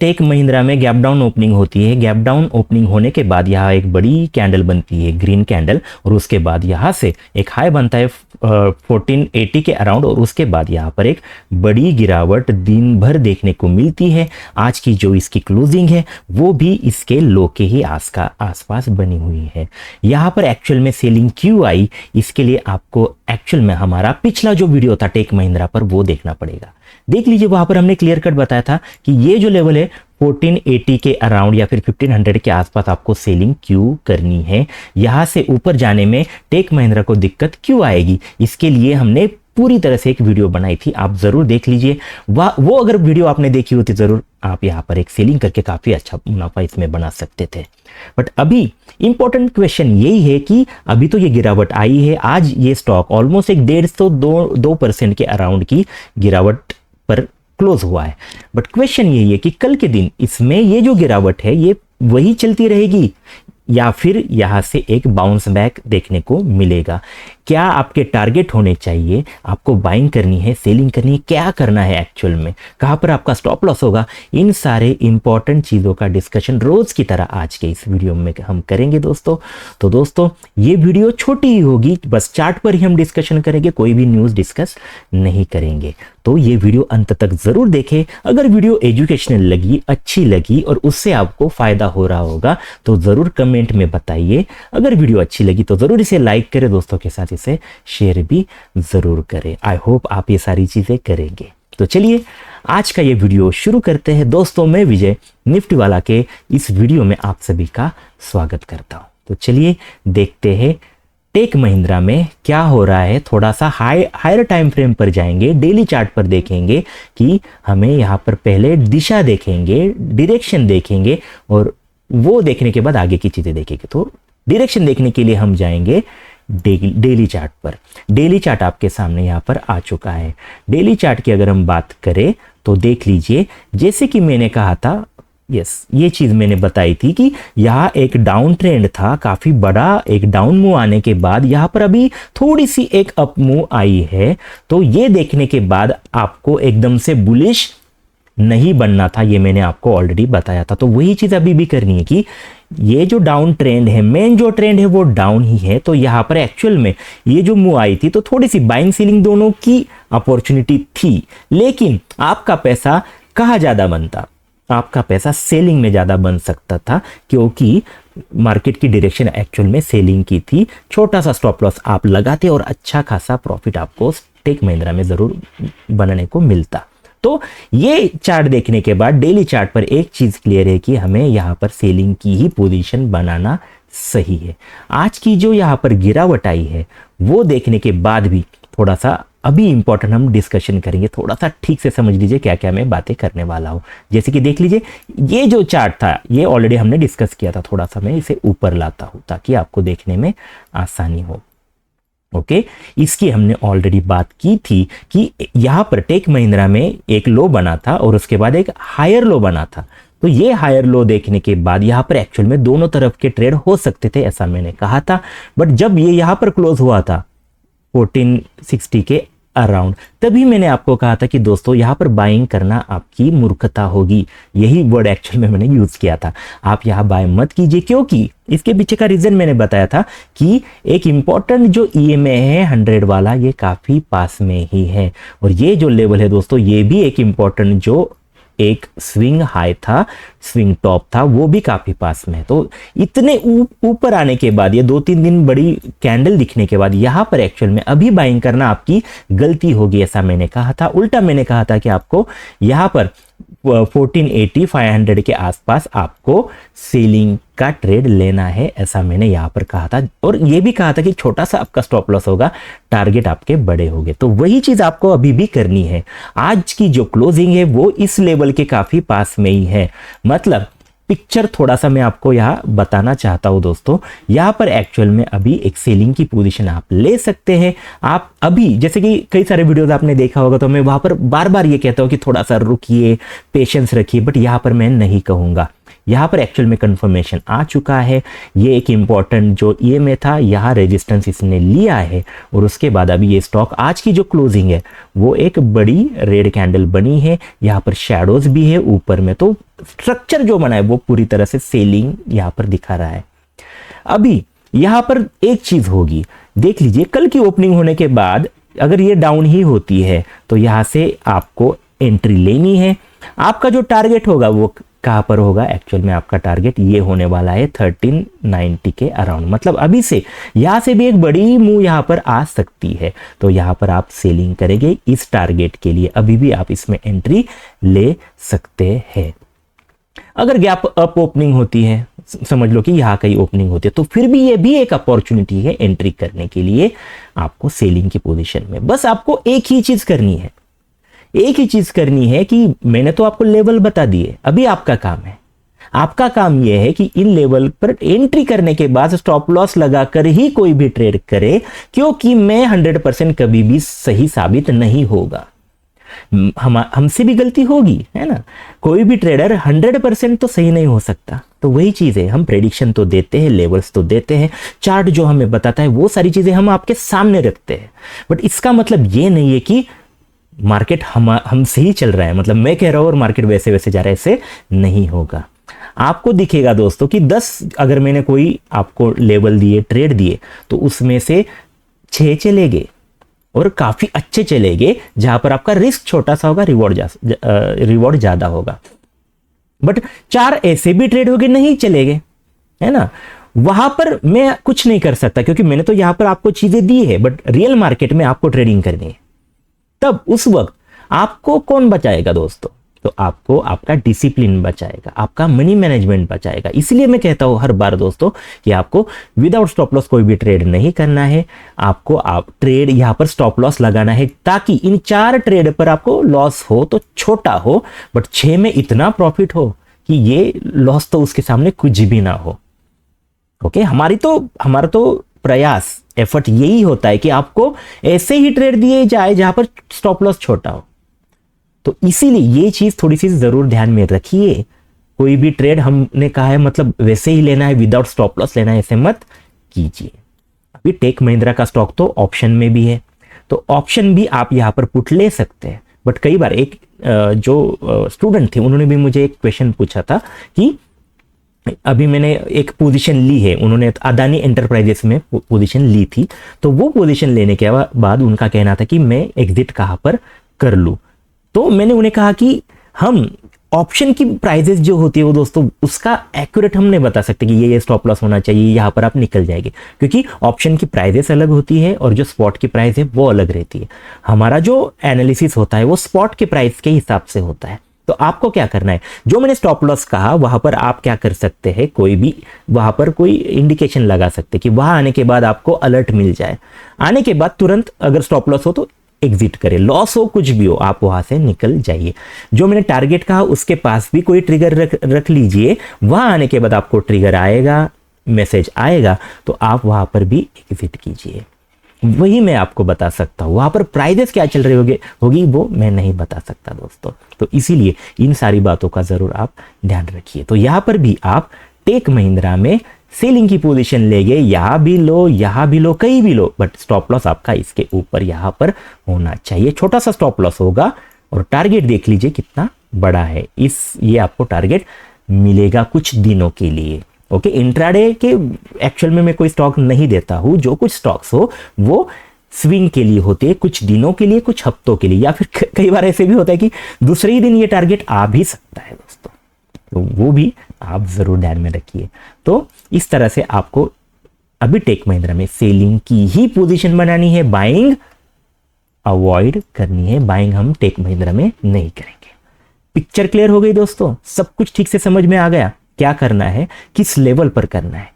Take Mahindra में gap down opening होती है। गैप डाउन ओपनिंग होने के बाद यहाँ एक बड़ी कैंडल बनती है, ग्रीन कैंडल, और उसके बाद यहाँ से एक हाई बनता है 1480 के अराउंड, और उसके बाद यहाँ पर एक बड़ी गिरावट दिन भर देखने को मिलती है। आज की जो इसकी क्लोजिंग है वो भी इसके लो के ही आसपास बनी हुई है। यहाँ पर एक्चुअल में सेलिंग क्यों आई, इसके लिए आपको एक्चुअल में हमारा पिछला जो वीडियो था टेक महिंद्रा पर वो देखना पड़ेगा। देख लीजिए, वहां पर हमने क्लियर कट बताया था कि ये जो लेवल है 1480 के अराउंड या फिर 1500 के आसपास आपको सेलिंग क्यों करनी है, यहां से ऊपर जाने में टेक महिंद्रा को दिक्कत क्यों आएगी, इसके लिए हमने पूरी तरह से एक वीडियो बनाई थी, आप जरूर देख लीजिए। वो अगर वीडियो आपने देखी होती जरूर आप यहाँ पर एक सेलिंग करके काफी अच्छा मुनाफा इसमें बना सकते थे। बट अभी इंपॉर्टेंट क्वेश्चन यही है कि अभी तो ये गिरावट आई है, आज ये स्टॉक ऑलमोस्ट एक 1.5-2% के अराउंड की गिरावट पर क्लोज हुआ है। बट क्वेश्चन यही है कि कल के दिन इसमें ये जो गिरावट है ये वही चलती रहेगी या फिर यहां से एक बाउंस बैक देखने को मिलेगा। क्या आपके टारगेट होने चाहिए, आपको बाइंग करनी है, सेलिंग करनी है, क्या करना है एक्चुअल में, कहां पर आपका स्टॉप लॉस होगा, इन सारे इंपॉर्टेंट चीज़ों का डिस्कशन रोज की तरह आज के इस वीडियो में हम करेंगे दोस्तों। तो दोस्तों ये वीडियो छोटी ही होगी, बस चार्ट पर ही हम डिस्कशन करेंगे, कोई भी न्यूज़ डिस्कस नहीं करेंगे। तो ये वीडियो अंत तक जरूर देखें। अगर वीडियो एजुकेशनल लगी, अच्छी लगी और उससे आपको फायदा हो रहा होगा तो जरूर कमेंट में बताइए। अगर वीडियो अच्छी लगी तो जरूर इसे लाइक करें, दोस्तों के साथ इसे शेयर भी जरूर करें। आई होप आप ये सारी चीजें करेंगे। तो चलिए आज का ये वीडियो शुरू करते हैं। दोस्तों मैं विजय निफ्टी वाला के इस वीडियो में आप सभी का स्वागत करता हूं। तो चलिए देखते हैं टेक महिंद्रा में क्या हो रहा है। थोड़ा सा हायर टाइम फ्रेम पर जाएंगे, डेली चार्ट पर देखेंगे कि हमें यहाँ पर पहले दिशा देखेंगे, डायरेक्शन देखेंगे और वो देखने के बाद आगे की चीजें देखेंगे। तो डायरेक्शन देखने के लिए हम जाएंगे डेली चार्ट पर। डेली चार्ट आपके सामने यहाँ पर आ चुका है। डेली चार्ट की अगर हम बात करें तो देख लीजिए, जैसे कि मैंने कहा था, ये चीज मैंने बताई थी कि यहाँ एक डाउन ट्रेंड था, काफी बड़ा एक डाउन मूव आने के बाद यहाँ पर अभी थोड़ी सी एक अप मूव आई है। तो ये देखने के बाद आपको एकदम से बुलिश नहीं बनना था, ये मैंने आपको ऑलरेडी बताया था। तो वही चीज अभी भी करनी है कि ये जो डाउन ट्रेंड है, मेन जो ट्रेंड है वो डाउन ही है। तो यहाँ पर एक्चुअल में ये जो मूव आई थी तो थोड़ी सी बाइंग सेलिंग दोनों की अपॉर्चुनिटी थी, लेकिन आपका पैसा कहाँ ज्यादा बनता, आपका पैसा सेलिंग में ज़्यादा बन सकता था, क्योंकि मार्केट की डायरेक्शन एक्चुअल में सेलिंग की थी। छोटा सा स्टॉप लॉस आप लगाते और अच्छा खासा प्रॉफिट आपको टेक महिंद्रा में ज़रूर बनने को मिलता। तो ये चार्ट देखने के बाद डेली चार्ट पर एक चीज़ क्लियर है कि हमें यहाँ पर सेलिंग की ही पोजीशन बनाना सही है। आज की जो यहाँ पर गिरावट आई है वो देखने के बाद भी थोड़ा सा अभी इंपॉर्टेंट हम डिस्कशन करेंगे, थोड़ा सा ठीक से समझ लीजिए क्या क्या मैं बातें करने वाला हूं। जैसे कि देख लीजिए, ये जो चार्ट था ये ऑलरेडी हमने डिस्कस किया था, थोड़ा सा मैं इसे ऊपर लाता हूं ताकि आपको देखने में आसानी हो। ओके, इसकी हमने ऑलरेडी बात की थी कि यहां पर टेक महिंद्रा में एक लो बना था और उसके बाद एक हायर लो बना था। तो ये हायर लो देखने के बाद यहाँ पर एक्चुअल में दोनों तरफ के ट्रेड हो सकते थे, ऐसा मैंने कहा था। बट जब ये यहाँ पर क्लोज हुआ था 1460 के अराउंड, तभी मैंने आपको कहा था कि दोस्तों यहाँ पर बाइंग करना आपकी मूर्खता होगी। यही वर्ड एक्चुअल में मैंने यूज किया था। आप यहाँ बाय मत कीजिए, क्योंकि इसके पीछे का रीजन मैंने बताया था कि एक इंपॉर्टेंट जो ईएमए है 100 वाला, ये काफी पास में ही है। और ये जो लेवल है दोस्तों, ये भी एक इंपॉर्टेंट जो एक स्विंग हाई था, स्विंग टॉप था, वो भी काफी पास में है। तो इतने ऊपर आने के बाद, ये 2-3 दिन बड़ी कैंडल दिखने के बाद यहाँ पर एक्चुअल में अभी बाइंग करना आपकी गलती होगी, ऐसा मैंने कहा था। उल्टा मैंने कहा था कि आपको यहाँ पर 1480 500 के आसपास आपको सेलिंग का ट्रेड लेना है, ऐसा मैंने यहाँ पर कहा था। और ये भी कहा था कि छोटा सा आपका स्टॉप लॉस होगा, टारगेट आपके बड़े होंगे। तो वही चीज आपको अभी भी करनी है। आज की जो क्लोजिंग है वो इस लेवल के काफी पास में ही है। मतलब पिक्चर थोड़ा सा मैं आपको यहाँ बताना चाहता हूँ दोस्तों। यहाँ पर एक्चुअल में अभी एक सेलिंग की पोजीशन आप ले सकते हैं। आप अभी, जैसे कि कई सारे वीडियोस आपने देखा होगा, तो मैं वहां पर बार बार ये कहता हूँ कि थोड़ा सा रुकिए, पेशेंस रखिए, बट यहाँ पर मैं नहीं कहूँगा। यहाँ पर एक्चुअल में कंफर्मेशन आ चुका है। ये एक इम्पॉर्टेंट जो EMA था, यहाँ रेजिस्टेंस इसने लिया है और उसके बाद अभी ये स्टॉक आज की जो क्लोजिंग है वो एक बड़ी रेड कैंडल बनी है। यहाँ पर शैडोज भी है ऊपर में, तो स्ट्रक्चर जो बना है वो पूरी तरह से सेलिंग यहाँ पर दिखा रहा है। अभी यहाँ पर एक चीज होगी, देख लीजिए कल की ओपनिंग होने के बाद अगर ये डाउन ही होती है तो यहाँ से आपको एंट्री लेनी है। आपका जो टारगेट होगा वो कहाँ पर होगा, एक्चुअल में आपका टारगेट ये होने वाला है 1390 के अराउंड। मतलब अभी से यहाँ से भी एक बड़ी मूव यहाँ पर आ सकती है, तो यहाँ पर आप सेलिंग करेंगे इस टारगेट के लिए, अभी भी आप इसमें एंट्री ले सकते हैं। अगर गैप अप ओपनिंग होती है, समझ लो कि यहाँ कहीं ओपनिंग होती है, तो फिर भी ये भी एक अपॉर्चुनिटी है एंट्री करने के लिए आपको सेलिंग की पोजीशन में। बस आपको एक ही चीज करनी है, एक ही चीज करनी है कि मैंने तो आपको लेवल बता दिए, अभी आपका काम है, आपका काम यह है कि इन लेवल पर एंट्री करने के बाद स्टॉप लॉस लगाकर ही कोई भी ट्रेड करे, क्योंकि मैं 100% कभी भी सही साबित नहीं होगा। हमसे भी गलती होगी, है ना। कोई भी ट्रेडर 100% तो सही नहीं हो सकता। तो वही चीज है, हम प्रेडिक्शन तो देते हैं, लेवल्स तो देते हैं, चार्ट जो हमें बताता है वो सारी चीजें हम आपके सामने रखते हैं, बट इसका मतलब ये नहीं है कि मार्केट हमसे ही चल रहा है, मतलब मैं कह रहा हूं और मार्केट वैसे वैसे जा रहा है, ऐसे नहीं होगा। आपको दिखेगा दोस्तों कि 10 अगर मैंने कोई आपको लेवल दिए, ट्रेड दिए, तो उसमें से 6 चले गए और काफी अच्छे चले गए, जहां पर आपका रिस्क छोटा सा होगा, रिवॉर्ड ज्यादा होगा। बट 4 ऐसे भी ट्रेड हो गए नहीं चले गए, है ना, वहां पर मैं कुछ नहीं कर सकता, क्योंकि मैंने तो यहां पर आपको चीजें दी है, बट रियल मार्केट में आपको ट्रेडिंग करनी है। तब उस वक्त आपको कौन बचाएगा दोस्तों, तो आपको आपका डिसिप्लिन बचाएगा, आपका मनी मैनेजमेंट बचाएगा। इसलिए मैं कहता हूं हर बार दोस्तों कि आपको विदाउट स्टॉप लॉस कोई भी ट्रेड नहीं करना है, आपको आप ट्रेड यहां पर स्टॉप लॉस लगाना है, ताकि इन 4 ट्रेड पर आपको लॉस हो तो छोटा हो, बट 6 में इतना प्रॉफिट हो कि ये लॉस तो उसके सामने कुछ भी ना हो। ओके, हमारा तो प्रयास, एफर्ट यही होता है कि आपको ऐसे ही ट्रेड दिए जाए जहां पर स्टॉप लॉस छोटा हो। तो इसीलिए ये चीज थोड़ी सी जरूर ध्यान में रखिए। कोई भी ट्रेड हमने कहा है मतलब वैसे ही लेना है, विदाउट स्टॉप लॉस लेना है, ऐसे मत कीजिए। अभी टेक महिंद्रा का स्टॉक तो ऑप्शन में भी है, तो ऑप्शन भी आप यहां पर पुट ले सकते हैं। बट कई बार एक जो स्टूडेंट थे उन्होंने भी मुझे एक क्वेश्चन पूछा था कि अभी मैंने एक पोजीशन ली है, उन्होंने अदानी एंटरप्राइजेस में पोजीशन ली थी, तो वो पोजीशन लेने के बाद उनका कहना था कि मैं एग्जिट कहां पर कर लूं। तो मैंने उन्हें कहा कि हम ऑप्शन की प्राइजेस जो होती है वो दोस्तों उसका एक्यूरेट हम नहीं बता सकते कि ये स्टॉप लॉस होना चाहिए, यहां पर आप निकल जाएंगे, क्योंकि ऑप्शन की प्राइजेस अलग होती है और जो स्पॉट की प्राइस है वो अलग रहती है। हमारा जो एनालिसिस होता है वो स्पॉट के प्राइस के हिसाब से होता है। तो आपको क्या करना है, जो मैंने स्टॉप लॉस कहा वहां पर आप क्या कर सकते हैं, कोई भी वहां पर कोई इंडिकेशन लगा सकते हैं कि वहां आने के बाद आपको अलर्ट मिल जाए, आने के बाद तुरंत अगर स्टॉप लॉस हो तो एग्जिट करें, लॉस हो कुछ भी हो आप वहां से निकल जाइए। जो मैंने टारगेट कहा उसके पास भी कोई ट्रिगर रख लीजिए, वहां आने के बाद आपको ट्रिगर आएगा, मैसेज आएगा, तो आप वहां पर भी एग्जिट कीजिए। वही मैं आपको बता सकता हूं, वहां पर प्राइजेस क्या चल रही होगी वो मैं नहीं बता सकता दोस्तों। तो इसीलिए इन सारी बातों का जरूर आप ध्यान रखिए। तो यहां पर भी आप टेक महिंद्रा में सेलिंग की पोजीशन लेंगे, यहां भी लो, कहीं भी लो, बट स्टॉप लॉस आपका इसके ऊपर यहां पर होना चाहिए। छोटा सा स्टॉप लॉस होगा और टारगेट देख लीजिए कितना बड़ा है, ये आपको टारगेट मिलेगा कुछ दिनों के लिए। ओके, इंट्राडे के एक्चुअल में मैं कोई स्टॉक नहीं देता हूं, जो कुछ स्टॉक्स हो वो स्विंग के लिए होते हैं, कुछ दिनों के लिए, कुछ हफ्तों के लिए, या फिर कई बार ऐसे भी होता है कि दूसरे ही दिन ये टारगेट आ भी सकता है दोस्तों, तो वो भी आप जरूर ध्यान में रखिए। तो इस तरह से आपको अभी टेक महिंद्रा में सेलिंग की ही पोजीशन बनानी है, बाइंग अवॉइड करनी है, बाइंग हम टेक महिंद्रा में नहीं करेंगे। पिक्चर क्लियर हो गई दोस्तों, सब कुछ ठीक से समझ में आ गया, क्या करना है, किस लेवल पर करना है,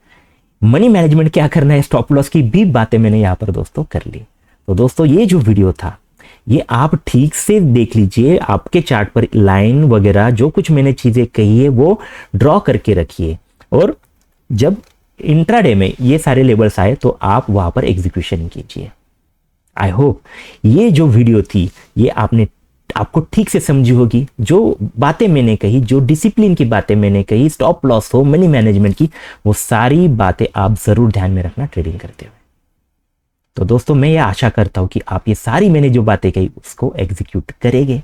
मनी मैनेजमेंट क्या करना है, स्टॉप लॉस की भी बातें मैंने यहां पर दोस्तों कर ली। तो दोस्तों ये जो वीडियो था ये आप ठीक से देख लीजिए, आपके चार्ट पर लाइन वगैरह जो कुछ मैंने चीजें कही है वो ड्रॉ करके रखिए, और जब इंट्राडे में ये सारे लेवल्स आए तो आप वहां पर एग्जीक्यूशन कीजिए। आई होप ये जो वीडियो थी ये आपने आपको ठीक से समझी होगी। जो बातें मैंने कही, जो डिसिप्लिन की बातें मैंने कही, स्टॉप लॉस हो, मनी मैनेजमेंट की, वो सारी बातें आप ज़रूर ध्यान में रखना ट्रेडिंग करते हुए। तो दोस्तों मैं ये आशा करता हूँ कि आप ये सारी मैंने जो बातें कही उसको एग्जीक्यूट करेंगे।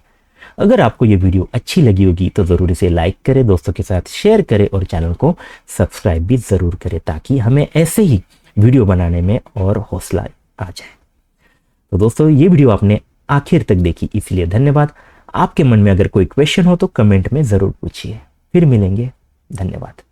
अगर आपको ये वीडियो अच्छी लगी होगी तो ज़रूर इसे लाइक करें, दोस्तों के साथ शेयर करें और चैनल को सब्सक्राइब भी ज़रूर करें, ताकि हमें ऐसे ही वीडियो बनाने में और हौसला आ जाए। तो दोस्तों ये वीडियो आपने आखिर तक देखी, इसलिए धन्यवाद। आपके मन में अगर कोई क्वेश्चन हो तो कमेंट में ज़रूर पूछिए। फिर मिलेंगे, धन्यवाद।